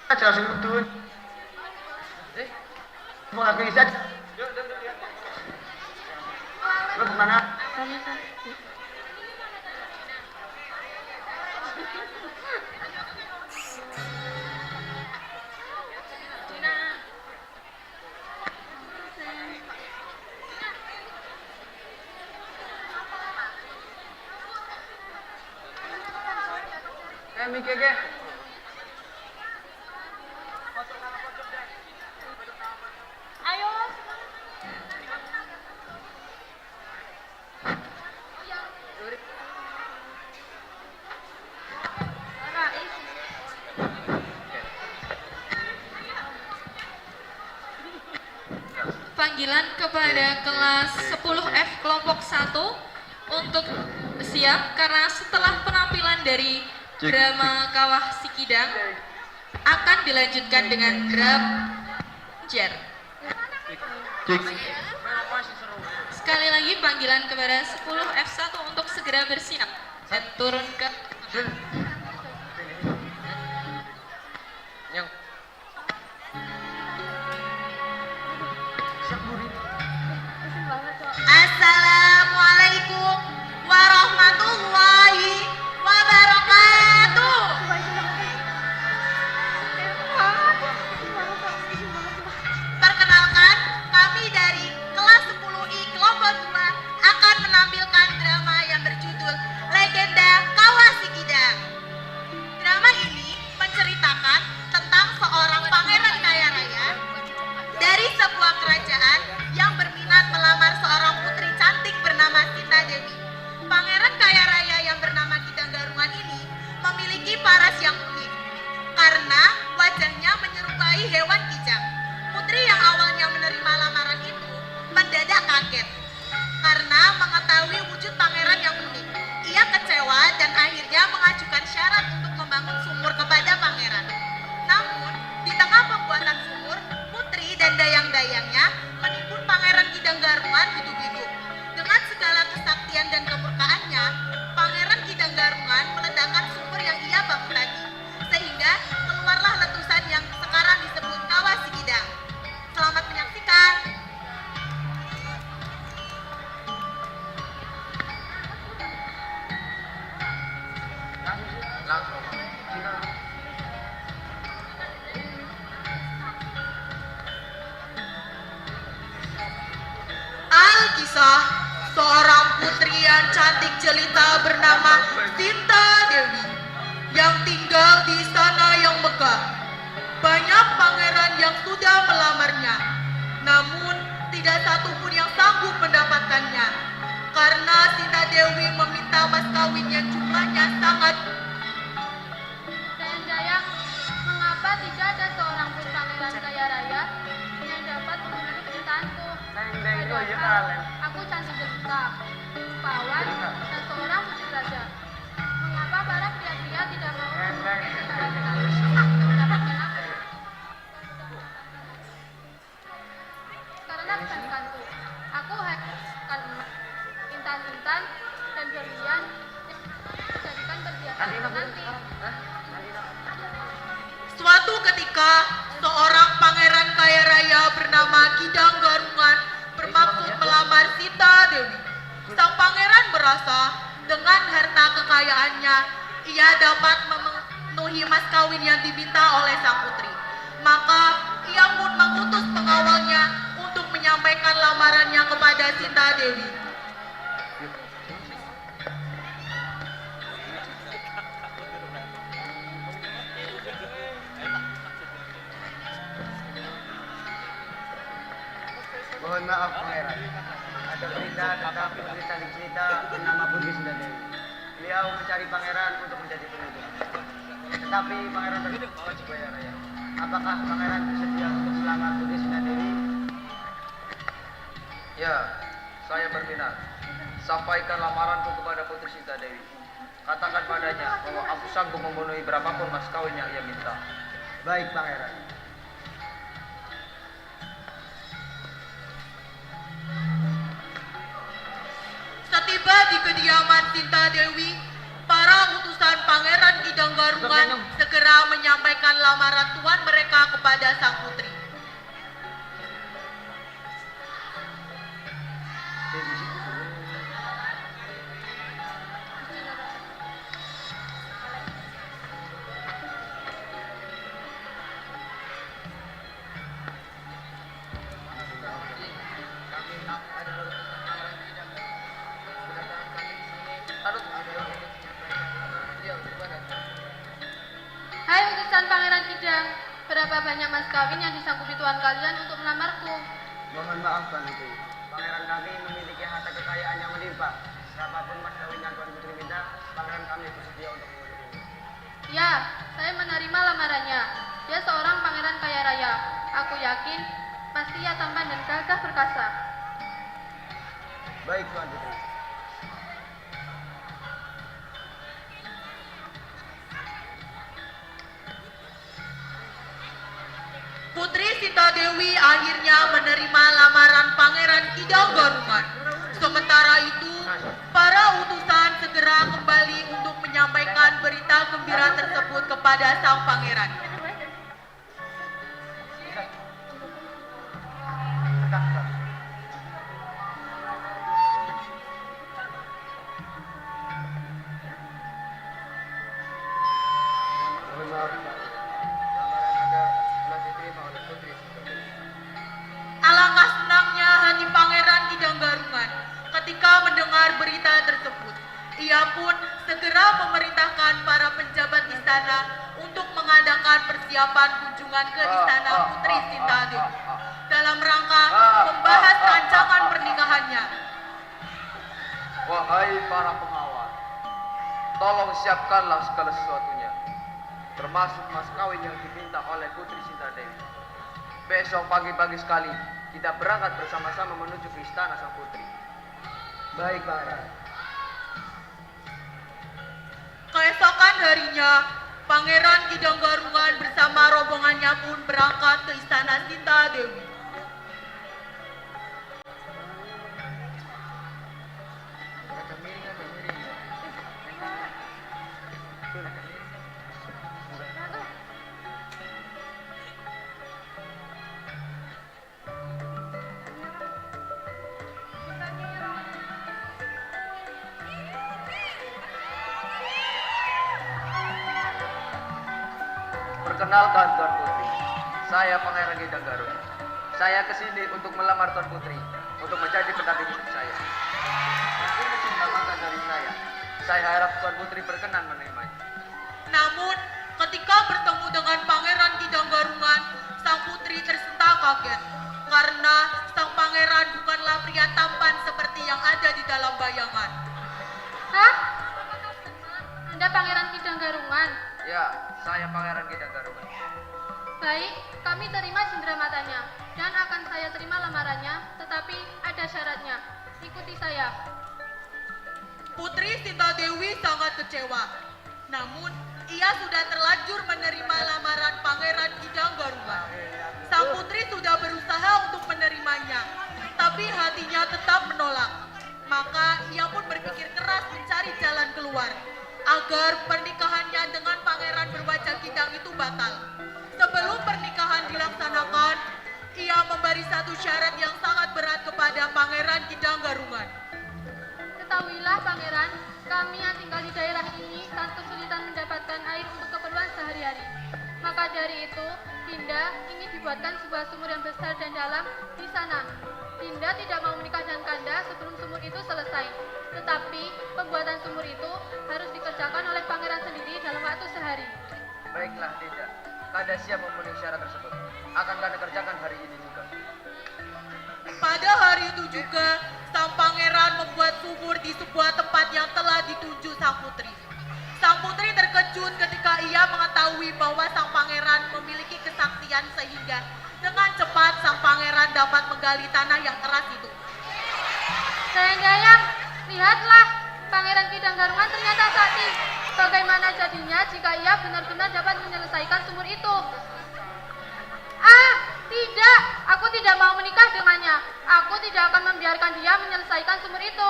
Aja sing mudun. Mau aku isi aja. Lu kemana? Mikir ke? Ayo. Panggilan kepada kelas 10F kelompok 1 untuk siap karena setelah penampilan dari drama Kawah Sikidang akan dilanjutkan dengan drama Jer. Sekali lagi panggilan kepada 10F1 untuk segera bersiap dan turun ke Assalamualaikum warahmatullahi wabarakatuh. Perkenalkan, kami dari kelas 10I kelompok 2 akan menampilkan drama yang berjudul Legenda Kawah Sikidang. Drama ini menceritakan tentang seorang pangeran kaya raya dari sebuah kerajaan yang berminat melamar seorang putri cantik bernama Sinta Dewi. Pangeran kaya raya yang bernama Kidang Garungan ini memiliki paras yang unik karena wajahnya menyerupai hewan kijang. Putri yang awalnya menerima lamaran itu mendadak kaget karena mengetahui wujud pangeran yang unik. Ia kecewa dan akhirnya mengajukan syarat untuk membangun sumur kepada pangeran. Namun, di tengah pembuatan sumur, Putri dan dayang-dayangnya menimbun pangeran Kidang Garungan hidup-hidup. Dengan segala kesaktian dan kemurkaannya, pangeran Kidang Garungan meledakkan sumur yang ia bangun lagi, sehingga keluarlah letusan yang sekarang disebut Kawah Sikidang. Selamat menyaksikan. Alkisah seorang putri yang cantik jelita bernama Sinta Dewi yang tinggal di sana yang megah. Banyak pangeran yang sudah melamarnya, namun tidak satu pun yang sanggup mendapatkannya karena Sinta Dewi meminta mas kawin yang jumlahnya sangat. Dayang-dayang, mengapa tidak ada seorang pun pangeran kaya raya yang dapat memiliki cintaku? Padahal aku cantik jelita, pawan, dan seorang putri raja. Mengapa para pria-pria tidak mau mendapatkan aku? Karena kecantikanku, aku akan intan-intan dan berlian dijadikan perhiasan nanti. Suatu ketika, seorang pangeran kaya raya bernama Kidang Garungan bermaksud melamar Sinta Dewi. Sang pangeran merasa dengan harta kekayaannya, ia dapat memenuhi mas kawin yang diminta oleh sang putri. Maka, ia pun mengutus pengawalnya untuk menyampaikan lamarannya kepada Sinta Dewi. Mohon maaf pangeran. Ada berita tentang putri cantik cerita bernama Putri Sinta Dewi. Beliau mencari pangeran untuk menjadi penutup. Tetapi pangeran tersebut masih kaya raya. Apakah pangeran bersedia untuk melamar Putri Sinta Dewi? Ya, saya berminat. Sampaikan lamaranku kepada Putri Sinta Dewi. Katakan padanya bahwa aku sanggup memenuhi berapapun mas kawin yang ia minta. Baik pangeran. Setiba di kediaman Sinta Dewi, para para utusan Pangeran Kidang Garungan segera menyampaikan lamaran tuan mereka kepada sang putri. Hai utusan Pangeran Kidang, berapa banyak mas kawin yang disanggupi tuan kalian untuk melamarku? Mohon maaf Tuan Putri. Pangeran kami memiliki harta kekayaan yang melimpah. Berapapun mas kawin yang Tuan Putri minta, pangeran kami bersedia untuk memenuhinya. Ya, saya menerima lamarannya. Dia seorang pangeran kaya raya. Aku yakin pasti ia tampan dan gagah perkasa. Baik Tuan Putri. Putri Sinta Dewi akhirnya menerima lamaran Pangeran Kidang Garungan. Sementara itu, para utusan segera kembali untuk menyampaikan berita gembira tersebut kepada sang pangeran. Mohon maaf Pak. Lamaran Anda telah diterima oleh Putri Sinta Dewi. Alangkah senangnya hati Pangeran Kidang Garungan ketika mendengar berita tersebut. Ia pun segera memerintahkan para penjabat istana untuk mengadakan persiapan kunjungan ke istana Putri Sinta Dewi dalam rangka membahas rancangan pernikahannya. Wahai para pengawal, tolong siapkanlah segala sesuatunya, termasuk mas kawin yang diminta oleh Putri Sinta Dewi. Besok pagi-pagi sekali kita berangkat bersama-sama menuju ke istana sang putri. Baik Pangeran. Keesokan harinya, Pangeran Kidang Garungan bersama rombongannya pun berangkat ke istana Sinta Dewi. Perkenalkan Tuan Putri, saya Pangeran Kidang Garungan. Saya kesini untuk melamar Tuan Putri, untuk menjadi pendamping hidup saya. Dan ini cinta dari saya. Saya harap Tuan Putri berkenan menerimanya. Namun, ketika bertemu dengan Pangeran Kidang Garungan, sang putri tersentak kaget karena sang pangeran bukanlah pria tampan seperti yang ada di dalam bayangan. Hah? Anda Pangeran Kidang Garungan? Ya, saya Pangeran Kidang Garungan. Baik, kami terima cenderamata-nya dan akan saya terima lamarannya, tetapi ada syaratnya. Ikuti saya. Putri Sinta Dewi sangat kecewa. Namun, ia sudah terlanjur menerima lamaran Pangeran Kidang Garungan. Sang putri sudah berusaha untuk menerimanya, tapi hatinya tetap menolak. Maka ia pun berpikir keras mencari jalan keluar agar pernikahannya dengan pangeran berwajah kidang itu batal. Sebelum pernikahan dilaksanakan, ia memberi satu syarat yang sangat berat kepada Pangeran Kidang Garungan. Ketahuilah pangeran, kami yang tinggal di daerah ini sangat kesulitan mendapatkan air untuk keperluan sehari-hari. Maka dari itu, Dinda ingin dibuatkan sebuah sumur yang besar dan dalam di sana. Dinda tidak mau menikah dengan Kanda sebelum sumur itu selesai. Tetapi pembuatan sumur itu harus dikerjakan oleh pangeran sendiri dalam waktu sehari. Baiklah, Dinda. Kanda siap memenuhi syarat tersebut. Akan Kanda kerjakan hari ini juga. Pada hari itu juga, sang pangeran membuat sumur di sebuah tempat yang telah ditunjuk sang putri. Sang putri terkejut ketika ia mengetahui bahwa sang pangeran memiliki kesaktian sehingga dengan cepat sang pangeran dapat menggali tanah yang keras itu. Sayang-sayang, lihatlah, Pangeran Kidang Garungan ternyata sakti. Bagaimana jadinya jika ia benar-benar dapat menyelesaikan sumur itu? Ah, tidak, aku tidak mau menikah dengannya. Aku tidak akan membiarkan dia menyelesaikan sumur itu.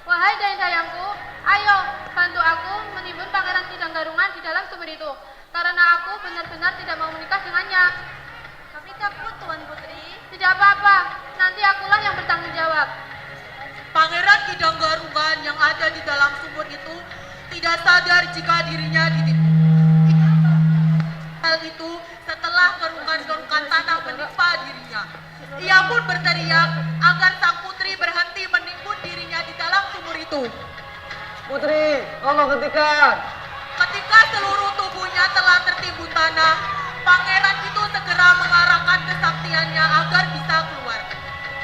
Wahai dayang-dayangku, ayo bantu aku menimbun Pangeran Kidang Garungan di dalam sumur itu, karena aku benar-benar tidak mau menikah dengannya. Kami takut, Tuan Putri. Tidak apa-apa, nanti akulah yang bertanggung jawab. Pangeran Kidang Garungan yang ada di dalam sumur itu tidak sadar jika dirinya ditipu. Hal itu setelah gerungan-gerungan tanah menimpa dirinya. Ia pun berteriak agar sang putri berhenti menimbun dirinya di dalam sumur itu. Putri, tolong hentikan. Ketika seluruh tubuhnya telah tertimbun tanah, pangeran itu segera mengarahkan kesaktiannya agar bisa keluar.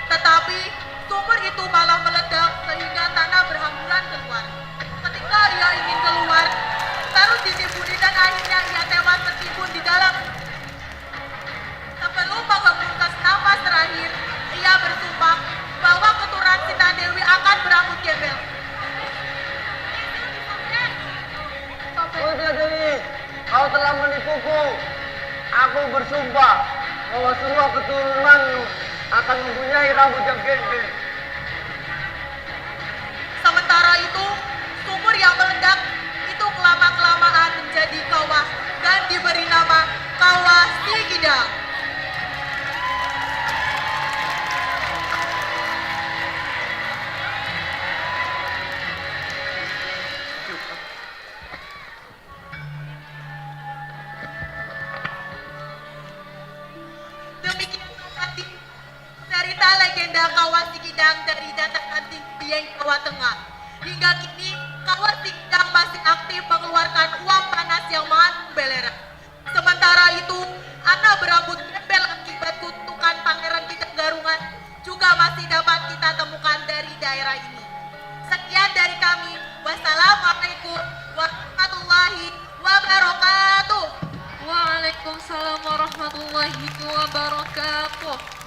Tetapi sumur itu malah meledak sehingga tanah berhamburan keluar. Ketika ia ingin keluar, terus ditimbuni dan akhirnya ia tewas tertimbun di dalam. Sebelum menghembuskan nafas terakhir, ia bersumpah bahwa keturunan Sinta Dewi akan berambut gembel. Sinta Dewi, kau telah menipuku. Aku bersumpah bahwa semua keturunanmu akan mempunyai rambut yang gembel. Sementara itu, sumur yang meledak itu kelama-kelamaan menjadi kawah dan diberi nama Kawah Sikidang. Demikian tadi cerita legenda Kawah Sikidang dari dataran tinggi Dieng, Jawa Tengah. Hingga kini Kawah Sikidang masih aktif mengeluarkan uap panas yang mengandung belerang. Sementara itu, anak berambut gembel akibat kutukan Pangeran Kidang Garungan juga masih dapat kita temukan dari daerah ini. Sekian dari kami. Wassalamualaikum warahmatullahi wabarakatuh. Waalaikumsalam warahmatullahi wabarakatuh.